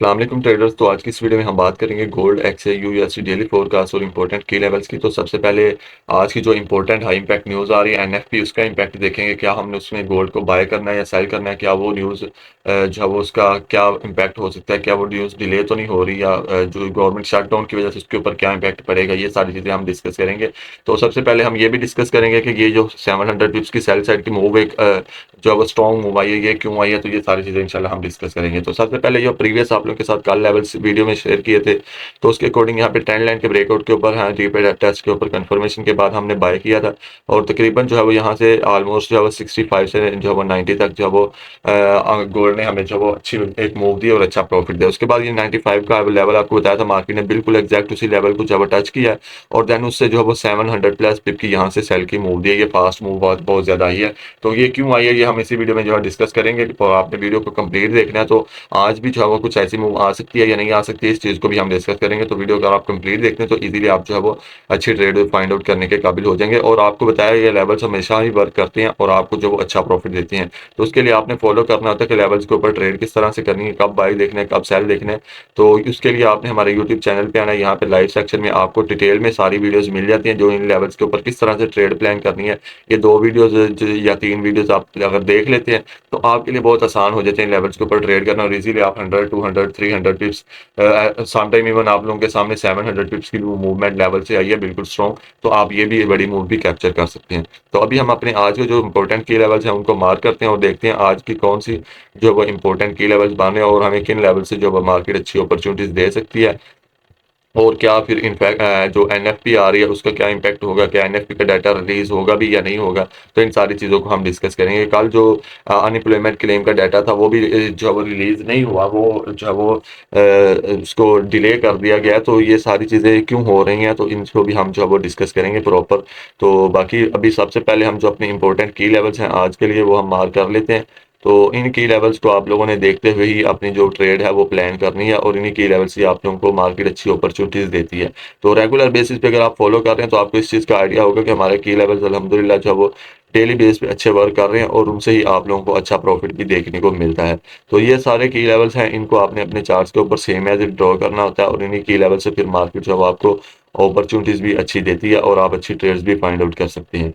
अस्सलाम वालेकुम ट्रेडर्स। तो आज की इस वीडियो में हम बात करेंगे गोल्ड एक्सए यूएसडी डेली फोरकास्ट और इंपॉर्टेंट की लेवल्स की। तो सबसे पहले आज की जो इंपॉर्टेंट हाई इंपैक्ट न्यूज़ आ रही है एनएफपी, उसका इंपैक्ट देखेंगे। क्या हमने उसमें गोल्ड को बाय करना है या सेल करना है, क्या वो न्यूज़ जो है वो उसका क्या इम्पैक्ट हो सकता है, क्या वो न्यूज़ डिले तो नहीं हो रही, या जो गवर्नमेंट शटडाउन की वजह से उसके ऊपर क्या इम्पैक्ट पड़ेगा, ये सारी चीज़ें हम डिस्कस करेंगे। तो सबसे पहले हम ये भी डिस्कस करेंगे कि ये जो 700 पिप्स की सेल साइड की मूव एक जो है वो स्ट्रॉन्ग मूव आई है, ये क्यों आई है, तो ये सारी चीज़ें इंशाल्लाह हम डिस्कस करेंगे। तो सबसे पहले जो प्रीवियस आप लोगों के साथ कल लेवल्स वीडियो में शेयर किए थे, तो उसके अकॉर्डिंग यहाँ पे ट्रेंड लाइन के ब्रेकआउट के ऊपर, हाँ, रिपीट टेस्ट के ऊपर कंफर्मेशन के बाद हमने बाय किया था। और तकरीबन जो है वो यहाँ से ऑलमोस्ट जो है वो 65 से जो है वो 90 तक जो है वो गोल्ड ने हमें जो है वो अच्छी एक मूव दी और अच्छा प्रॉफिट दिया। उसके बाद ये 95 का लेवल आपको बताया था, मार्केट ने बिल्कुल एग्जैक्ट उसी लेवल को जो है वो टच किया है। और देन उससे जो है वो 700 प्लस पिप की यहाँ से सेल की मूव दी है। ये फास्ट मूव बहुत बहुत ज्यादा आई है। तो ये क्यों आई है, ये हम इसी वीडियो में जो है डिस्कस करेंगे। तो आपने वीडियो को कंप्लीट देखना है। तो आज भी जो है वो कुछ ऐसी मूव आ सकती है या नहीं आ सकती है, इस चीज़ को भी हम डिस्कस करेंगे। तो वीडियो अगर आप कंप्लीट देखते हैं तो इजीली आप जो है वो अच्छी ट्रेड फाइंड आउट करने के काबिल हो जाएंगे। और आपको बताया ये लेवल्स हमेशा ही वर्क करते हैं और आपको जो वो अच्छा प्रॉफिट देते हैं। तो उसके लिए आपने फॉलो करना होता है कि लेवल्स के ऊपर ट्रेड किस तरह से करनी है, कब बाई देखना है, कब सेल देखना है। तो उसके लिए आपने हमारे यूट्यूब चैनल पे आना है। यहाँ पे लाइव सेक्शन में आपको डिटेल में सारी वीडियोस मिल जाती हैं, जो इन लेवल्स के ऊपर किस तरह से ट्रेड प्लान करनी है। ये 2 वीडियोस या 3 वीडियोस आप अगर देख लेते हैं तो आपके लिए बहुत आसान हो जाते हैं लेवल्स के ऊपर ट्रेड करना। और इजीली आप 100 200 300 पिप्स, सम टाइम इवन आप लोगों के सामने 700 पिप्स की मूवमेंट लेवल से आई है बिल्कुल स्ट्रॉन्ग। तो आप ये भी बड़ी मूव भी कैप्चर कर सकते हैं। तो अभी हम अपने आज के जो इंपॉर्टेंट की लेवल्स हैं उनको मार्क करते हैं और देखते हैं आज की कौन सी जो वो इंपॉर्टेंट की लेवल्स बने और हमें किन लेवल से जो वो मार्केट अच्छी अपॉर्चुनिटीज दे सकती है। और क्या फिर इनफैक्ट जो एनएफपी आ रही है उसका क्या इम्पैक्ट होगा, क्या एनएफपी का डाटा रिलीज होगा भी या नहीं होगा। तो इन सारी चीज़ों को हम डिस्कस करेंगे। कल जो अनएम्प्लॉयमेंट क्लेम का डाटा था वो भी जो है वो रिलीज नहीं हुआ, वो जो है वो उसको डिले कर दिया गया। तो ये सारी चीज़ें क्यों हो रही हैं, तो इनको भी हम जो है वो डिस्कस करेंगे प्रॉपर। तो बाकी अभी सबसे पहले हम जो अपने इंपॉर्टेंट की लेवल्स हैं आज के लिए वो हम मार्क कर लेते हैं। तो इन की लेवल्स को आप लोगों ने देखते हुए ही अपनी जो ट्रेड है वो प्लान करनी है, और इन्हीं की लेवल्स से आप लोगों को मार्केट अच्छी अपॉर्चुनिटीज देती है। तो रेगुलर बेसिस पे अगर आप फॉलो कर रहे हैं तो आपको इस चीज़ का आइडिया होगा कि हमारे की लेवल्स अल्हम्दुलिल्लाह जो है वो डेली बेस पे अच्छे वर्क कर रहे हैं और उनसे ही आप लोगों को अच्छा प्रॉफिट भी देखने को मिलता है। तो ये सारे की लेवल्स हैं, इनको आपने अपने चार्ट्स के ऊपर सेम एज इट ड्रॉ करना होता है, और इन्हीं की लेवल से फिर मार्केट जो है वो आपको अपॉर्चुनिटीज भी अच्छी देती है और आप अच्छी ट्रेड्स भी फाइंड आउट कर सकते हैं।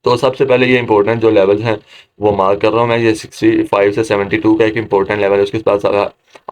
तो सबसे पहले ये इंपॉर्टेंट जो लेवल्स हैं वो मार्क कर रहा हूँ मैं। ये 65 से 72 का एक इंपॉर्टेंट लेवल है। उसके पास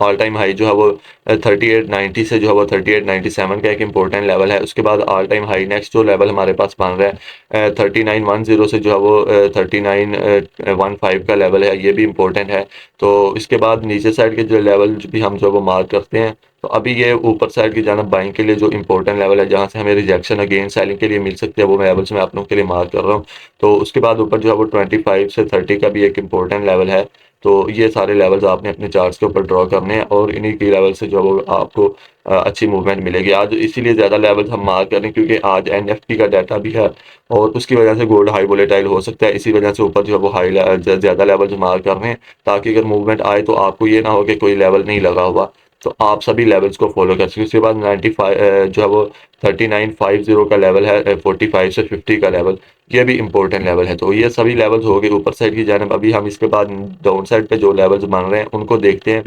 ऑल टाइम हाई जो है वो 3890 से जो है वो 3897 का एक इंपॉर्टेंट लेवल है। उसके बाद ऑल टाइम हाई नेक्स्ट जो लेवल हमारे पास बन रहा है 3910 से जो है वो 3915 का लेवल है, ये भी इंपॉर्टेंट है। तो इसके बाद नीचे साइड के जो लेवल भी हम जो है वो मार्क करते हैं। तो अभी ये ऊपर साइड की जानब बाइंग के लिए जो इंपॉर्टेंट लेवल है जहाँ से हमें रिजेक्शन अगेन सेलिंग के लिए मिल सकती है, वो लेवल्स मैं आप लोगों के लिए मार्क कर रहा हूँ। तो उसके बाद ऊपर जो है वो 25 से 30 का भी एक इंपॉर्टेंट लेवल है। तो ये सारे लेवल्स आपने अपने चार्ट्स के ऊपर ड्रॉ करने हैं और इन्हीं की लेवल से जो है वो आपको अच्छी मूवमेंट मिलेगी। आज इसीलिए ज़्यादा लेवल्स हम मार्क करें क्योंकि आज एनएफटी का डाटा भी है और उसकी वजह से गोल्ड हाई वोलेटाइल हो सकता है। इसी वजह से ऊपर जो है वो हाई ज़्यादा लेवल्स मार्क कर रहे हैं, ताकि अगर मूवमेंट आए तो आपको ये ना हो कि कोई लेवल नहीं लगा हुआ। तो आप सभी लेवल्स को फॉलो कर सकते हैं। उसके बाद 95 जो है वो 3950 का लेवल है, 45 से 50 का लेवल, ये भी इंपॉर्टेंट लेवल है। तो ये सभी लेवल्स हो गए ऊपर साइड की जानब। अभी हम इसके बाद डाउन साइड पे जो लेवल्स बन रहे हैं उनको देखते हैं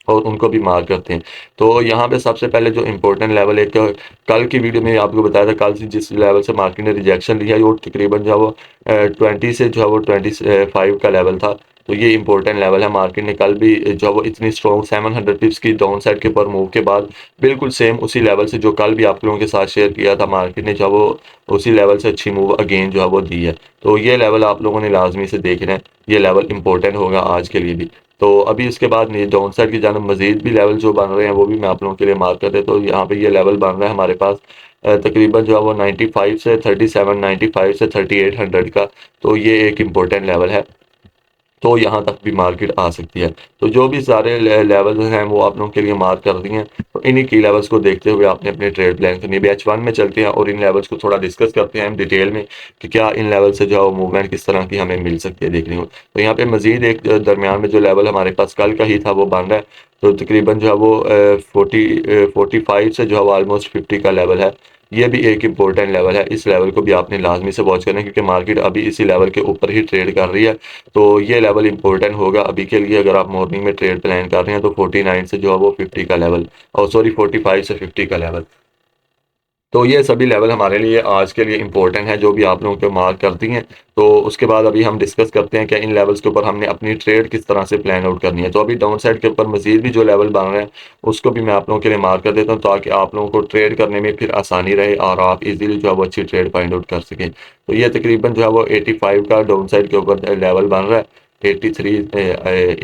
और उनको भी मार्क करते हैं। तो यहाँ पे सबसे पहले जो इंपॉर्टेंट लेवल एक कल की वीडियो में आपको बताया था, कल से जिस लेवल से मार्केट ने रिजेक्शन लिया है वो तकरीबन जो है वो 20 से जो है वो 25 का लेवल था। तो ये इंपॉर्टेंट लेवल है। मार्केट ने कल भी जो है वो इतनी स्ट्रॉन्ग 700 पिप्स की डाउन साइड के ऊपर मूव के बाद बिल्कुल सेम उसी लेवल से जो कल भी आप लोगों के साथ शेयर किया था, मार्केट ने जो है वो उसी लेवल से अच्छी मूव अगेन जो है वो दी है। तो ये लेवल आप लोगों ने लाजमी से देखना है, ये लेवल इंपॉर्टेंट होगा आज के लिए भी। तो अभी इसके बाद डाउन साइड की जानब मजीद भी लेवल जो बन रहे हैं वो भी मैं आप लोगों के लिए मार्क कर देता हूँ। तो यहाँ पे ये लेवल बन रहा है हमारे पास तकरीबन जो है वो 95 से 37, 95 से 3800 का। तो ये एक इम्पोर्टेंट लेवल है, तो यहाँ तक भी मार्केट आ सकती है। तो जो भी सारे लेवल्स हैं वो आप लोगों के लिए मार्क कर दिए हैं। तो इन्हीं की लेवल्स को देखते हुए आपने अपने ट्रेड प्लान करनी है। H1 में चलते हैं और इन लेवल्स को थोड़ा डिस्कस करते हैं हम डिटेल में कि क्या इन लेवल से जो है मूवमेंट किस तरह की हमें मिल सकती है देखने को। तो यहाँ पे मजीद एक दरमियान में जो लेवल हमारे पास कल का ही था वो बन रहा है। तो तकरीबन जो है वो 45 से जो है ऑलमोस्ट 50 का लेवल है। ये भी एक इंपॉर्टेंट लेवल है। इस लेवल को भी आपने लाजमी से वॉच करना है, क्योंकि मार्केट अभी इसी लेवल के ऊपर ही ट्रेड कर रही है। तो ये लेवल इंपॉर्टेंट होगा अभी के लिए। अगर आप मॉर्निंग में ट्रेड प्लान कर रहे हैं तो 49 से जो है वो 50 का लेवल, और सॉरी 45 से 50 का लेवल। तो ये सभी लेवल हमारे लिए आज के लिए इंपॉर्टेंट है, जो भी आप लोगों को मार्क करती हैं। तो उसके बाद अभी हम डिस्कस करते हैं कि इन लेवल्स के ऊपर हमने अपनी ट्रेड किस तरह से प्लान आउट करनी है। तो अभी डाउन साइड के ऊपर मजीद भी जो लेवल बन रहे हैं उसको भी मैं आप लोगों के लिए मार्क कर देता हूँ, ताकि आप लोगों को ट्रेड करने में फिर आसानी रहे और आप इजीली जो है वो अच्छी ट्रेड फाइंड आउट कर सकें। तो ये तकरीबन जो है वो 85 का डाउन साइड के ऊपर लेवल बन रहा है। 83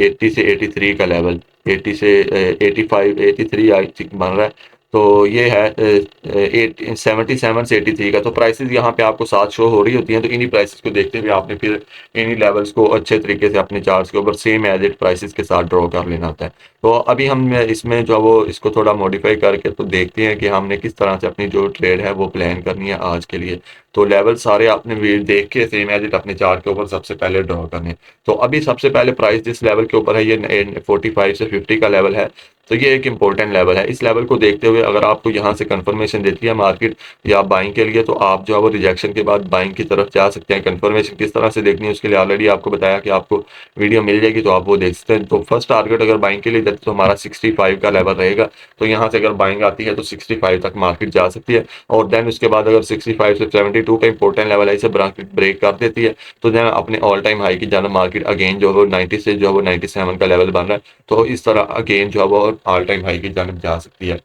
80 से 83 का लेवल, 80 से 85 83 आई थिंक बन रहा है। तो ये है 77 से 83 का। तो प्राइसेस यहाँ पे आपको साथ शो हो रही होती हैं। तो इन्हीं प्राइसेस को देखते हुए आपने फिर इन्हीं लेवल्स को अच्छे तरीके से अपने चार्ट्स के ऊपर सेम एज इट प्राइसेस के साथ ड्रॉ कर लेना होता है। तो अभी हम इसमें जो है वो इसको थोड़ा मॉडिफाई करके तो देखते हैं कि हमने किस तरह से अपनी जो ट्रेड है वो प्लान करनी है आज के लिए। तो लेवल सारे आपने देख के सेम एज इट अपने चार्ट के ऊपर सबसे पहले ड्रॉ करने। तो अभी सबसे पहले प्राइस जिस लेवल के ऊपर है ये 45 से 50 का लेवल है। तो ये एक इंपॉर्टेंट लेवल है। इस लेवल को देखते हुए अगर आपको यहाँ से कंफर्मेशन देती है मार्केट या बाइंग के लिए, तो आप जो है वो रिजेक्शन के बाद बाइंग की तरफ जा सकते हैं। कंफर्मेशन किस तरह से देखनी है उसके लिए ऑलरेडी आपको बताया कि आपको वीडियो मिल जाएगी, तो आप वो देख सकते हैं। तो फर्स्ट टारगेट अगर बाइंग के लिए देते तो हमारा 65 का लेवल रहेगा। तो यहाँ से अगर बाइंग आती है तो 65 तक मार्केट जा सकती है। और देन उसके बाद अगर 65 से 72 का इंपॉर्टेंट लेवल है, इसे मार्केट ब्रेक कर देती है, तो देन अपने ऑल टाइम हाई की जाना मार्केट अगेन जो है वो 90 से जो है वो 97 का लेवल बन रहा है। तो इस तरह अगेन जो है वो ऑल टाइम हाई की जानिब जा सकती है।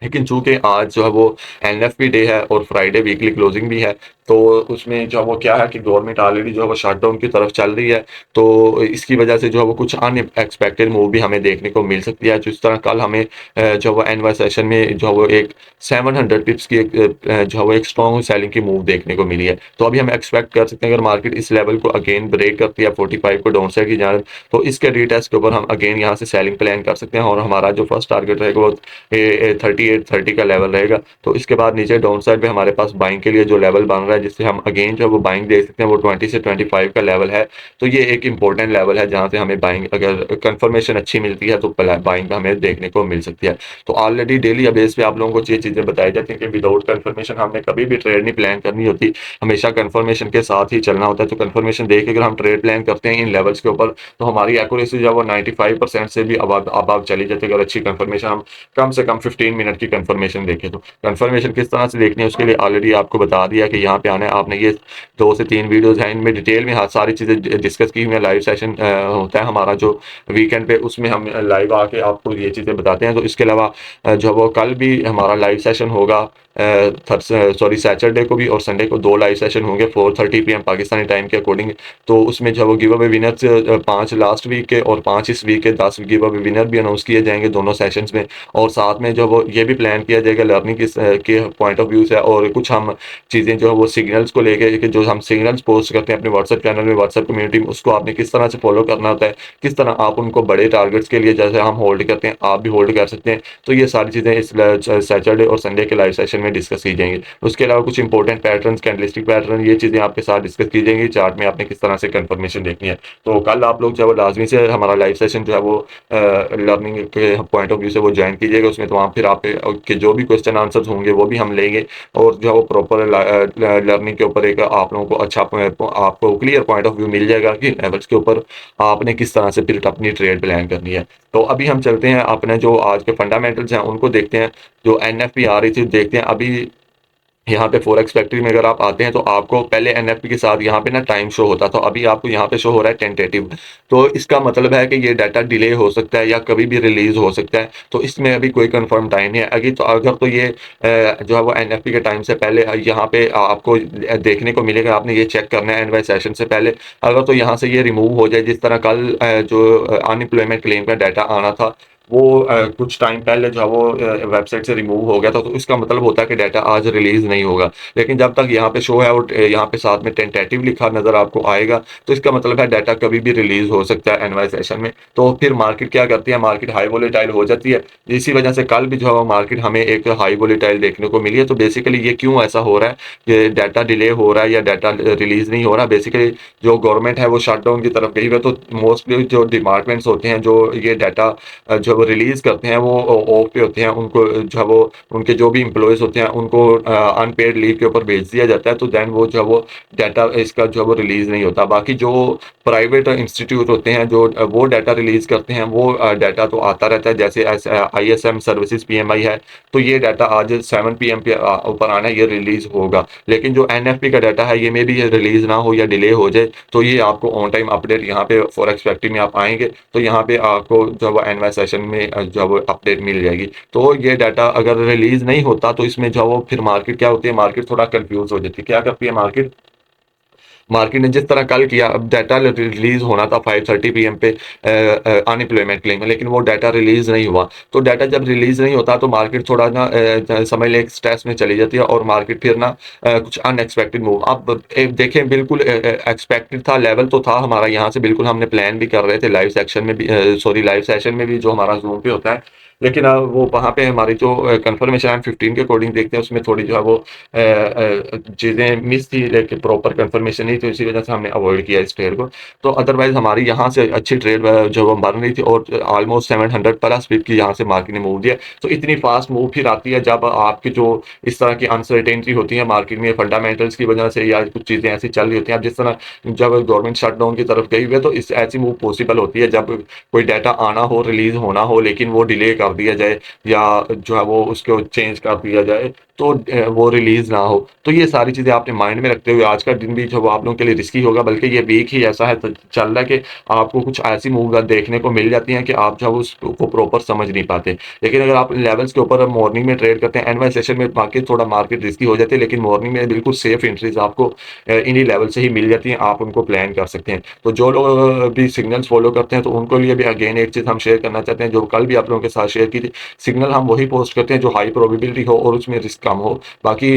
लेकिन चूंकि आज जो है वो एनएफपी डे है और फ्राइडे वीकली क्लोजिंग भी है, तो उसमें जो है वो क्या है कि गवर्नमेंट ऑलरेडी जो है वो शटडाउन की तरफ चल रही है। तो इसकी वजह से जो है वो कुछ अनएक्सपेक्टेड मूव भी हमें देखने को मिल सकती है। जिस तरह कल हमें जो है वो एनवाई सेशन में जो है वो एक 700 पिप्स की जो है वो एक स्ट्रॉन्ग सेलिंग की मूव देखने को मिली है। तो अभी हम एक्सपेक्ट कर सकते हैं अगर मार्केट इस लेवल को अगेन ब्रेक करती है 45 को डाउन साइड की जानिब, तो इसके रीटेस्ट के ऊपर हम अगेन यहाँ से सेलिंग प्लान कर सकते हैं। और हमारा जो फर्स्ट टारगेट रहेगा वो 3830 का लेवल रहेगा। तो इसके बाद नीचे डाउन साइड पे हमारे पास बाइंग के लिए जो लेवल बन रहा है, जिससे हम अगेन जो है वो बाइंग देख सकते हैं, वो 20 से 25 का लेवल है। तो ये एक इंपॉर्टेंट लेवल है जहां से हमें बाइंग अगर कंफर्मेशन अच्छी मिलती है तो बाइंग हमें देखने को मिल सकती है। तो ऑलरेडी डेली बेस पे आप लोगों को ये चीजें बताई जाती हैं कि विदाउट कंफर्मेशन हमने कभी भी ट्रेड नहीं प्लान करनी होती, हमेशा कंफर्मेशन के साथ ही चलना होता है। तो कंफर्मेशन देख के अगर हम ट्रेड प्लान करते हैं इन लेवल्स के ऊपर, तो हमारी एक्यूरेसी जो है वो 95% से भी अब चली जाती है। अगर अच्छी कंफर्मेशन हम कम से कम 15 मिनट की कंफर्मेशन देखें, तो कंफर्मेशन किस तरह से देखनी है उसके लिए ऑलरेडी आपको बता दिया कि यहाँ पे आना है आपने। ये 2 से 3 वीडियोस हैं, इनमें डिटेल में सारी चीज़ें डिस्कस की हुई है। लाइव सेशन होता है हमारा जो वीकेंड पे, उसमें हम लाइव आके आपको ये चीज़ें बताते हैं। तो इसके अलावा जो है वो कल भी हमारा लाइव सेशन होगा, सैटरडे को भी और संडे को 2 लाइव सेशन होंगे 4:30 PM पाकिस्तानी टाइम के अकॉर्डिंग। तो उसमें जो है वो give away winners 5 last week के और 5 इस वीक के 10 गिव अवे विनर भी अनाउंस किए जाएंगे दोनों सेशंस में। और साथ में जो वो ये भी प्लान किया जाएगा लर्निंग के पॉइंट ऑफ व्यू से, और कुछ हम चीज़ें जो है वो सिग्नल्स को लेके कि जो हम सिग्नल्स पोस्ट करते हैं अपने व्हाट्सएप चैनल में, व्हाट्सएप कम्युनिटी में, उसको आपने किस तरह से फॉलो करना होता है, किस तरह आप उनको बड़े टारगेट्स के लिए जैसे हम होल्ड करते हैं आप भी होल्ड कर सकते हैं। तो ये सारी चीज़ें इस सैटरडे और संडे के लाइव सेशन में डिस्कस की जाएंगी। उसके अलावा कुछ इंपॉर्टेंट पैटर्न, कैंडलस्टिक पैटर्न, ये चीज़ें आपके साथ डिस्कस की जाएंगी। चार्ट में आपने किस तरह से कंफर्मेशन देखनी है। तो कल आप लोग जो है वो लाजमी से हमारा लाइव सेशन जो है वो लर्निंग के पॉइंट ऑफ व्यू से वो ज्वाइन कीजिएगा। उसमें तो वहाँ फिर आप के जो भी क्वेश्चन आंसर्स होंगे वो भी हम लेंगे, और जो है वो प्रॉपर लर्निंग के ऊपर एक आप लोगों को अच्छा आपको क्लियर पॉइंट ऑफ व्यू मिल जाएगा कि लेवल्स के ऊपर आपने किस तरह से फिर अपनी ट्रेड प्लान करनी है। तो अभी हम चलते हैं अपने जो आज के फंडामेंटल्स हैं उनको देखते हैं। जो एनएफपी आ रही थी देखते हैं। अभी यहाँ पे फॉरेक्स फैक्ट्री में अगर आप आते हैं तो आपको पहले एनएफपी के साथ यहाँ पे ना टाइम शो होता था, अभी आपको यहाँ पे शो हो रहा है टेंटेटिव। तो इसका मतलब है कि ये डाटा डिले हो सकता है या कभी भी रिलीज हो सकता है। तो इसमें अभी कोई कंफर्म टाइम नहीं है अभी। तो अगर तो ये जो है वो एनएफपी के टाइम से पहले यहाँ पे आपको देखने को मिलेगा, आपने ये चेक करना है एनवाई सेशन से पहले। अगर तो यहाँ से ये रिमूव हो जाए, जिस तरह कल जो अनएम्प्लॉयमेंट क्लेम का डाटा आना था वो कुछ टाइम पहले जो है वो वेबसाइट से रिमूव हो गया था, तो इसका मतलब होता है कि डाटा आज रिलीज नहीं होगा। लेकिन जब तक यहाँ पे शो है और यहाँ पे साथ में टेंटेटिव लिखा नजर आपको आएगा, तो इसका मतलब है डाटा कभी भी रिलीज हो सकता है एनवाई सेशन में। तो फिर मार्केट क्या करती है, मार्केट हाई वोलेटाइल हो जाती है। इसी वजह से कल भी जो है वो मार्केट हमें एक हाई वोलेटाइल देखने को मिली है। तो बेसिकली ये क्यों ऐसा हो रहा है, ये डाटा डिले हो रहा है या डाटा रिलीज नहीं हो रहा। बेसिकली जो गवर्नमेंट है वो शटडाउन की तरफ गई हुई है, तो मोस्टली जो डिपार्टमेंट्स होते हैं जो ये डाटा जो वो रिलीज़ करते हैं वो ऑफ पे होते हैं, उनको जो है वो उनके जो भी एम्प्लॉइज़ होते हैं उनको अनपेड लीव के ऊपर भेज दिया जाता है, तो देन वो जो है वो डाटा इसका जो है वो रिलीज़ नहीं होता। बाकी जो प्राइवेट इंस्टीट्यूट होते हैं जो वो डाटा रिलीज़ करते हैं, वो डाटा तो आता रहता है, जैसे आईएसएम सर्विसेज पीएमआई है, तो ये डाटा आज 7 पीएम के ऊपर आना है, ये रिलीज़ होगा। लेकिन जो एनएफपी का डाटा है, ये मे बी ये रिलीज़ ना हो या डिले हो जाए, तो ये आपको ऑन टाइम अपडेट यहाँ पे फॉरेक्स फैक्ट्री में आप आएँगे, तो यहाँ पे आपको जो है वो एनवाई सेशन में जो है वो अपडेट मिल जाएगी। तो ये डाटा अगर रिलीज़ नहीं होता, तो इसमें जो है वो फिर मार्केट क्या होती है, मार्केट थोड़ा कन्फ्यूज़ हो जाती है। क्या करती है मार्केट? मार्केट ने जिस तरह कल किया, अब डाटा रिलीज होना था 5:30 पीएम पे अनएम्प्लॉयमेंट क्लेम में, लेकिन वो डाटा रिलीज नहीं हुआ। तो डाटा जब रिलीज नहीं होता, तो मार्केट थोड़ा ना समझ लें एक स्ट्रेस में चली जाती है, और मार्केट फिर ना कुछ अनएक्सपेक्टेड मूव। अब देखें, बिल्कुल एक्सपेक्टेड था, लेवल तो था हमारा यहाँ से, बिल्कुल हमने प्लान भी कर रहे थे लाइव सेक्शन में भी, सॉरी लाइव सेशन में भी जो हमारा जूम पे होता है। लेकिन वो वहाँ पे हमारी जो कंफर्मेशन हम 15 के अकॉर्डिंग देखते हैं, उसमें थोड़ी जो है वो चीज़ें मिस थी, लेकिन प्रॉपर कंफर्मेशन नहीं थी, इसी वजह से हमने अवॉइड किया इस ट्रेड को। तो अदरवाइज हमारी यहाँ से अच्छी ट्रेड जो वो बन रही थी, और ऑलमोस्ट 700 प्लस पिप की यहाँ से मार्केट ने मूव दिया। तो इतनी फास्ट मूव फिर आती है जब आपकी जो इस तरह की अनसर्टेनिटी होती है मार्केट में फंडामेंटल्स की वजह से, या कुछ चीज़ें ऐसी चल रही होती हैं। अब जिस तरह जब गवर्नमेंट शटडाउन की तरफ गई हुई है, तो इस ऐसी मूव पॉसिबल होती है जब कोई डाटा आना हो, रिलीज होना हो, लेकिन वो डिले कर दिया जाए, या जो है वो उसको चेंज कर दिया जाए, तो वो रिलीज ना हो। तो ये सारी चीज़ें आपने माइंड में रखते हुए, आज का दिन भी जो वो आप लोगों के लिए रिस्की होगा, बल्कि ये वीक ही ऐसा है तो चल रहा है कि आपको कुछ ऐसी मूव देखने को मिल जाती हैं कि आप जो है उसको प्रॉपर समझ नहीं पाते। लेकिन अगर आप लेवल्स के ऊपर मॉर्निंग में ट्रेड करते हैं, एनवाई सेशन में बाकी थोड़ा मार्केट रिस्की हो जाती है, लेकिन मॉर्निंग में बिल्कुल सेफ एंट्रीज आपको इन्हीं लेवल से ही मिल जाती हैं, आप उनको प्लान कर सकते हैं। तो जो लोग भी सिग्नल्स फॉलो करते हैं, तो उनको लिए भी अगेन एक चीज़ हम शेयर करना चाहते हैं, जो कल भी आप लोगों के साथ शेयर की थी। सिग्नल हम वही पोस्ट करते हैं जो हाई प्रोबेबिलिटी हो और उसमें रिस्क कम हो। बाकी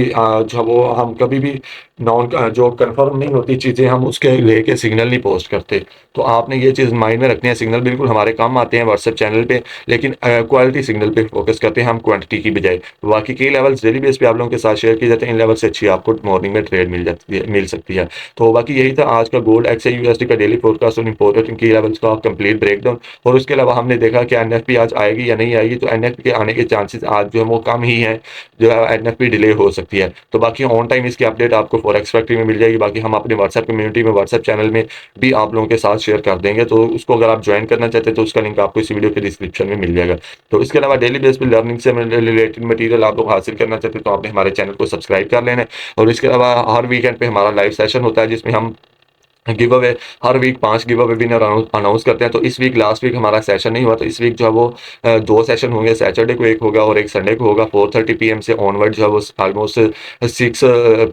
जो वो हम कभी भी नॉन जो कंफर्म नहीं होती चीज़ें, हम उसके लेके सिग्नल नहीं पोस्ट करते। तो आपने ये चीज़ माइंड में रखनी है, सिग्नल बिल्कुल हमारे काम आते हैं व्हाट्सएप चैनल पे, लेकिन क्वालिटी सिग्नल पे फोकस करते हैं हम, क्वांटिटी की बजाय। बाकी की लेवल्स डेली बेस पे आप लोगों के साथ शेयर किए जाते हैं, इन लेवल से अच्छी आपको मॉर्निंग में ट्रेड मिल जाती है, मिल सकती है। तो बाकी यही था आज का गोल्ड एक्स यूएसडी का डेली फोरकास्ट और इंपॉर्टेंट की लेवल्स का कंप्लीट ब्रेकडाउन। और उसके अलावा हमने देखा कि एनएफपी आज आएगी या नहीं आएगी, तो एनएफपी के आने के चांसेस आज जो है वो कम ही है, जो है एनएफपी डिले हो सकती है। तो बाकी ऑन टाइम इसकी अपडेट आपको फॉरेक्स फैक्ट्री में मिल जाएगी। बाकी हम अपने व्हाट्सएप कम्युनिटी में, व्हाट्सएप चैनल में भी आप लोगों के साथ शेयर कर देंगे, तो उसको अगर आप ज्वाइन करना चाहते हैं, तो उसका लिंक आपको इस वीडियो के डिस्क्रिप्शन में मिल जाएगा। तो इसके अलावा डेली बेस पे लर्निंग से रिलेटेड मटेरियल आप लोग हासिल करना चाहते हैं, तो आपने हमारे चैनल को सब्सक्राइब कर लेना है। और इसके अलावा हर वीकेंड पे हमारा लाइव सेशन होता है, जिसमें हम गिव अवे हर week 5 give away winner announce करते हैं। तो इस वीक लास्ट वीक हमारा सेशन नहीं हुआ, तो इस वीक जो है वो 2 सेशन होंगे, सैटरडे को एक होगा और एक संडे को होगा। 4:30 पीएम से ऑनवर्ड जो है वो ऑलमोस्ट 6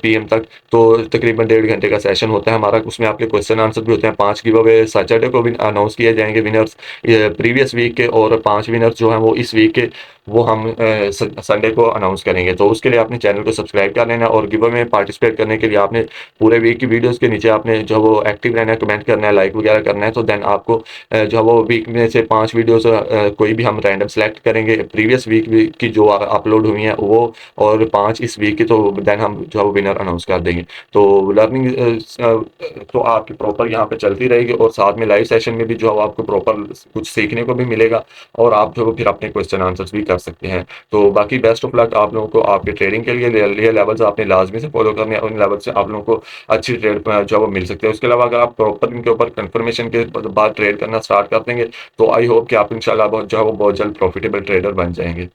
पीएम तक, तो तकरीबन 1.5 घंटे का सेशन होता है हमारा। उसमें आपके क्वेश्चन आंसर भी होते हैं। 5 गिव अवे सैटरडे को भी अनाउंस किए जाएंगे विनर्स प्रीवियस वीक के, और 5 विनर्स जो हैं वो इस वीक के, वो हम संडे को अनाउंस करेंगे। तो उसके लिए आपने चैनल को सब्सक्राइब कर लेना, और गिव अवे में पार्टिसिपेट करने के लिए आपने पूरे वीक की वीडियोस के नीचे आपने जो है वो एक्टिव रहना है, कमेंट करना है, लाइक वगैरह करना है। तो देन आपको जो है वो वीक में से 5 वीडियोस कोई भी हम रैंडम सेलेक्ट करेंगे प्रीवियस वीक की जो अपलोड हुई हैं वो, और 5 इस वीक की, तो देन हम जो है वो विनर अनाउंस कर देंगे। तो लर्निंग तो आपकी प्रॉपर यहाँ पे चलती रहेगी, और साथ में लाइव सेशन में भी जो है वो आपको प्रॉपर कुछ सीखने को भी मिलेगा, और आप जो फिर अपने क्वेश्चन आंसर्स भी कर सकते हैं। तो बाकी बेस्ट ऑफ लक आप लोगों को आपके ट्रेडिंग के लिए लेवल्स आपने लाजमी से फॉलो करने हैं, उन लेवल से आप लोगों को अच्छी ट्रेड जो है वो मिल सकते हैं। उसके अलावा अगर आप प्रॉपर इनके ऊपर कंफर्मेशन के बाद ट्रेड करना स्टार्ट कर देंगे, तो आई होप कि आप इंशाल्लाह जो है वो बहुत जल्द प्रॉफिटेबल ट्रेडर बन जाएंगे।